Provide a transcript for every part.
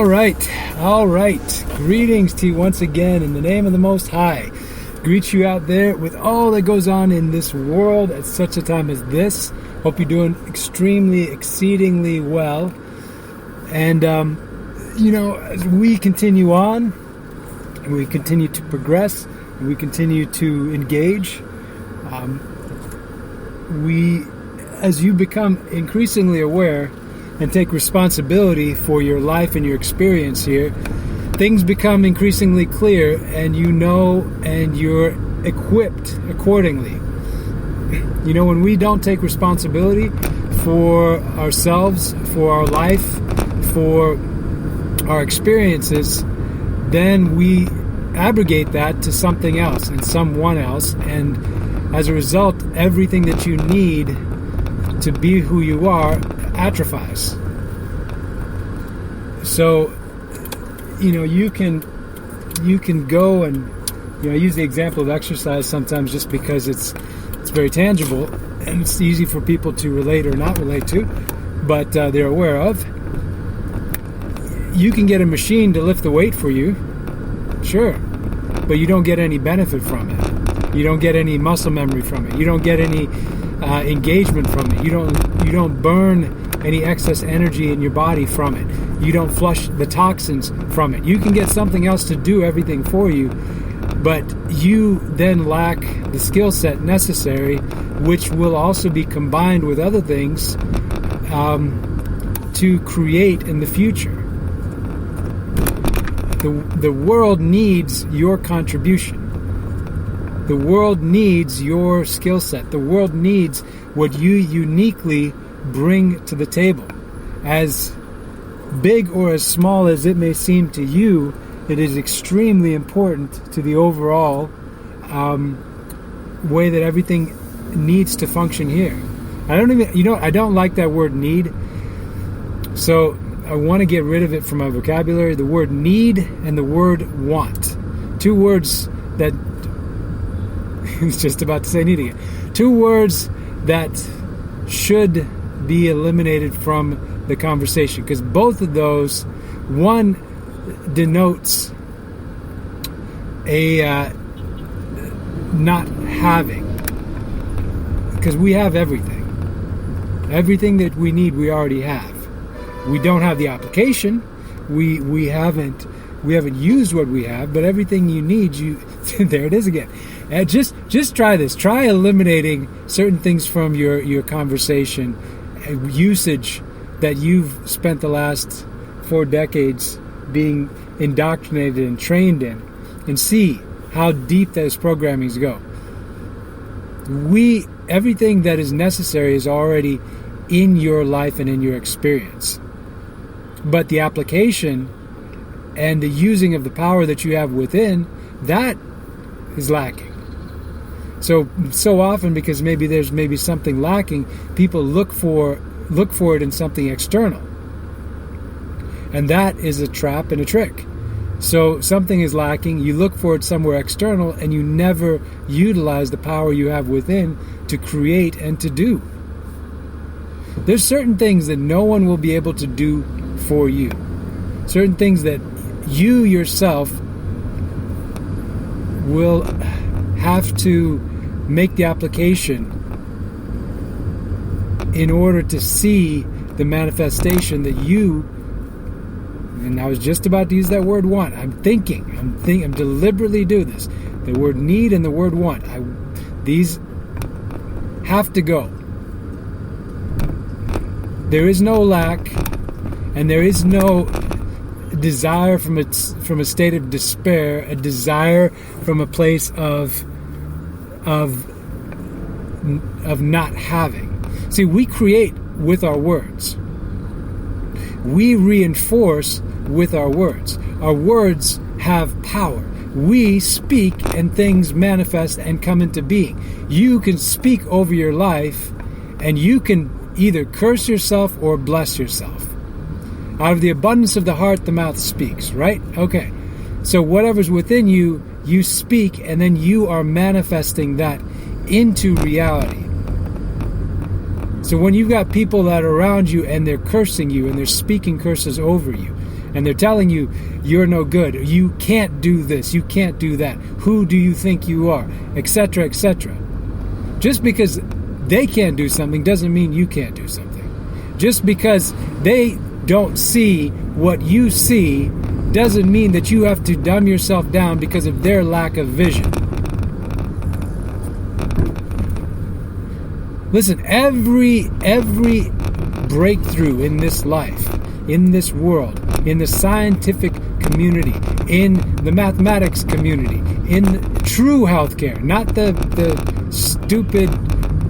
All right. Greetings to you once again in the name of the Most High. Greet you out there with all that goes on in this world at such a time as this. Hope you're doing exceedingly well. And, as we continue on, and we continue to progress, and we continue to engage, as you become increasingly aware and take responsibility for your life and your experience here, things become increasingly clear, and you know, and you're equipped accordingly. You know, when we don't take responsibility for ourselves, for our life, for our experiences, then we abrogate that to something else and someone else, and as a result, everything that you need to be who you are atrophies. So, you can go and, I use the example of exercise sometimes just because it's very tangible and it's easy for people to relate or not relate to, but they're aware of. You can get a machine to lift the weight for you, sure, but you don't get any benefit from it. You don't get any muscle memory from it. You don't get any engagement from it. You don't burn any excess energy in your body from it. You don't flush the toxins from it. You can get something else to do everything for you, but you then lack the skill set necessary, which will also be combined with other things to create in the future. The world needs your contribution. The world needs your skill set. The world needs what you uniquely bring to the table. As big or as small as it may seem to you, it is extremely important to the overall way that everything needs to function here. I don't like that word need. So I want to get rid of it from my vocabulary. The word need and the word want. Two words that I was just about to say need again. Two words that should be eliminated from the conversation, because both of those, one denotes a not having, because we have everything that we need. We already have. We don't have the application. We haven't used what we have, but everything you need, there it is again. Just try this. Try eliminating certain things from your conversation usage that you've spent the last 4 decades being indoctrinated and trained in, and see how deep those programmings go. Everything that is necessary is already in your life and in your experience. But the application and the using of the power that you have within, that is lacking. So often, because there's something lacking, people look for it in something external. And that is a trap and a trick. So something is lacking, you look for it somewhere external, and you never utilize the power you have within to create and to do. There's certain things that no one will be able to do for you. Certain things that you yourself will have to make the application in order to see the manifestation that you, and I was just about to use that word want. I'm deliberately do this. The word need and the word want. These have to go. There is no lack, and there is no desire from a state of despair, a desire from a place of not having. See, we create with our words. We reinforce with our words. Our words have power. We speak and things manifest and come into being. You can speak over your life, and you can either curse yourself or bless yourself. Out of the abundance of the heart, the mouth speaks, right? Okay. So whatever's within you, you speak, and then you are manifesting that into reality. So when you've got people that are around you and they're cursing you and they're speaking curses over you, And they're telling you, you're no good. You can't do this. You can't do that. Who do you think you are? Etc., etc. Just because they can't do something doesn't mean you can't do something. Just because they don't see what you see doesn't mean that you have to dumb yourself down because of their lack of vision. Listen, every breakthrough in this life, in this world, in the scientific community, in the mathematics community, in true healthcare, not the stupid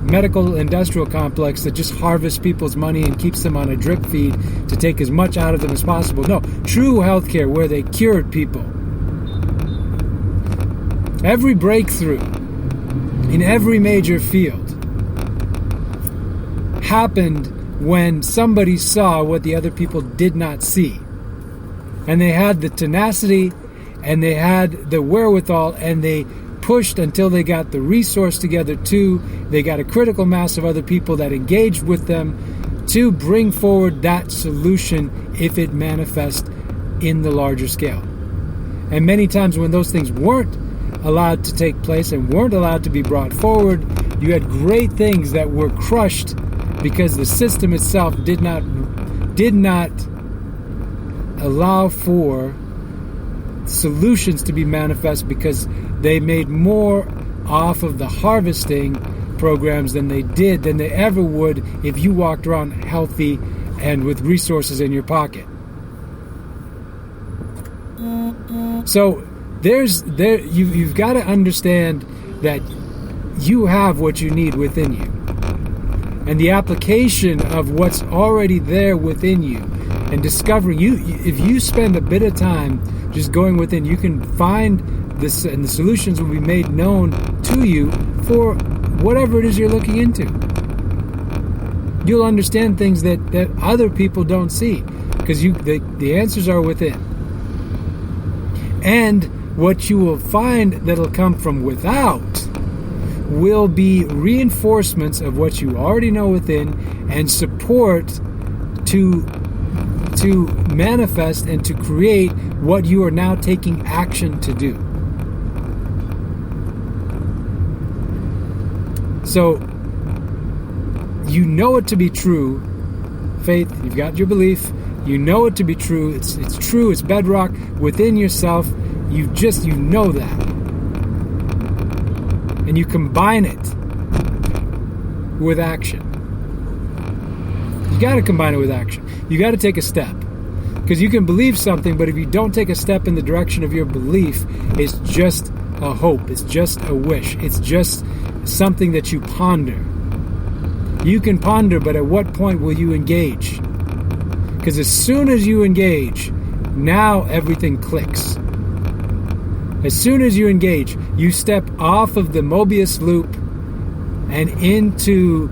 medical industrial complex that just harvests people's money and keeps them on a drip feed to take as much out of them as possible. No, true healthcare where they cured people. Every breakthrough in every major field happened when somebody saw what the other people did not see. And they had the tenacity and they had the wherewithal and they pushed until they got the resource together too. They got a critical mass of other people that engaged with them to bring forward that solution if it manifests in the larger scale. And many times when those things weren't allowed to take place and weren't allowed to be brought forward, you had great things that were crushed because the system itself did not allow for solutions to be manifest because they made more off of the harvesting programs than they ever would if you walked around healthy and with resources in your pocket. So you've got to understand that you have what you need within you. And the application of what's already there within you and discovering if you spend a bit of time just going within, you can find this, and the solutions will be made known to you for whatever it is you're looking into. You'll understand things that other people don't see because the answers are within. And what you will find that'll come from without will be reinforcements of what you already know within and support to manifest and to create what you are now taking action to do. So you know it to be true, faith, you've got your belief, you know it to be true, it's true, it's bedrock within yourself, you know that. And you combine it with action. You got to combine it with action. You got to take a step. Because you can believe something, but if you don't take a step in the direction of your belief, it's just a hope. It's just a wish. It's just something that you ponder. You can ponder, but at what point will you engage? Because as soon as you engage, now everything clicks. As soon as you engage, you step off of the Mobius loop and into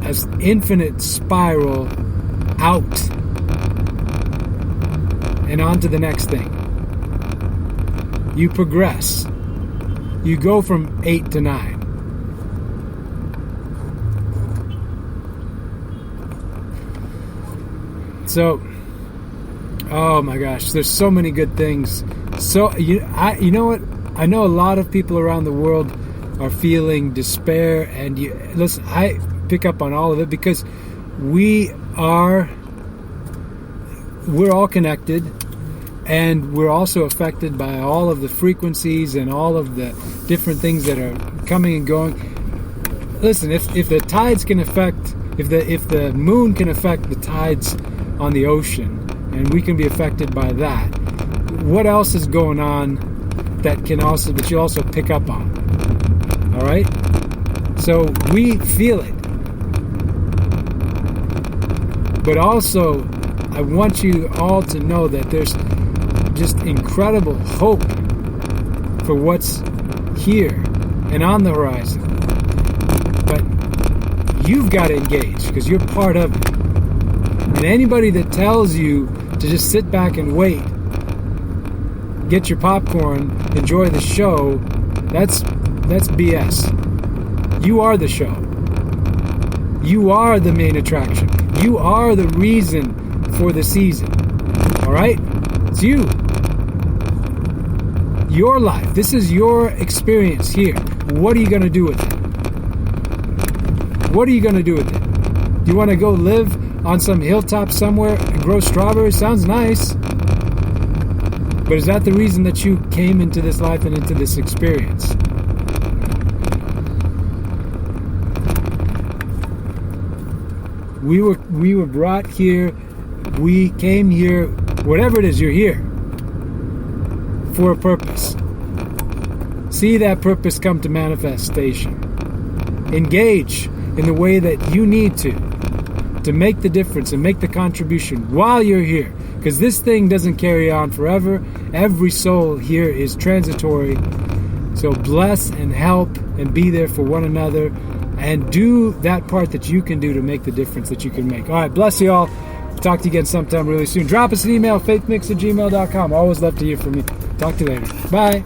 an infinite spiral out and on to the next thing. You progress. You go from 8 to 9. So, oh my gosh, there's so many good things. So, you know what? I know a lot of people around the world are feeling despair, and listen, I pick up on all of it because we're all connected, and we're also affected by all of the frequencies and all of the different things that are coming and going. Listen, if the tides can affect, if the moon can affect the tides on the ocean, and we can be affected by that, what else is going on that you also pick up on? All right? So we feel it. But also, I want you all to know that there's just incredible hope for what's here and on the horizon. But you've got to engage because you're part of it. And anybody that tells you to just sit back and wait, get your popcorn, enjoy the show, that's BS. You are the show. You are the main attraction. You are the reason for the season. All right? It's you. Your life. This is your experience here. What are you going to do with it? What are you going to do with it? Do you want to go live on some hilltop somewhere and grow strawberries? Sounds nice. But is that the reason that you came into this life and into this experience? We were brought here. We came here. Whatever it is, you're here for a purpose. See that purpose come to manifestation. Engage in the way that you need to make the difference and make the contribution while you're here. Because this thing doesn't carry on forever. Every soul here is transitory. So bless and help and be there for one another. And do that part that you can do to make the difference that you can make. All right, bless you all. Talk to you again sometime really soon. Drop us an email, faithmix@gmail.com. Always love to hear from you. Talk to you later. Bye.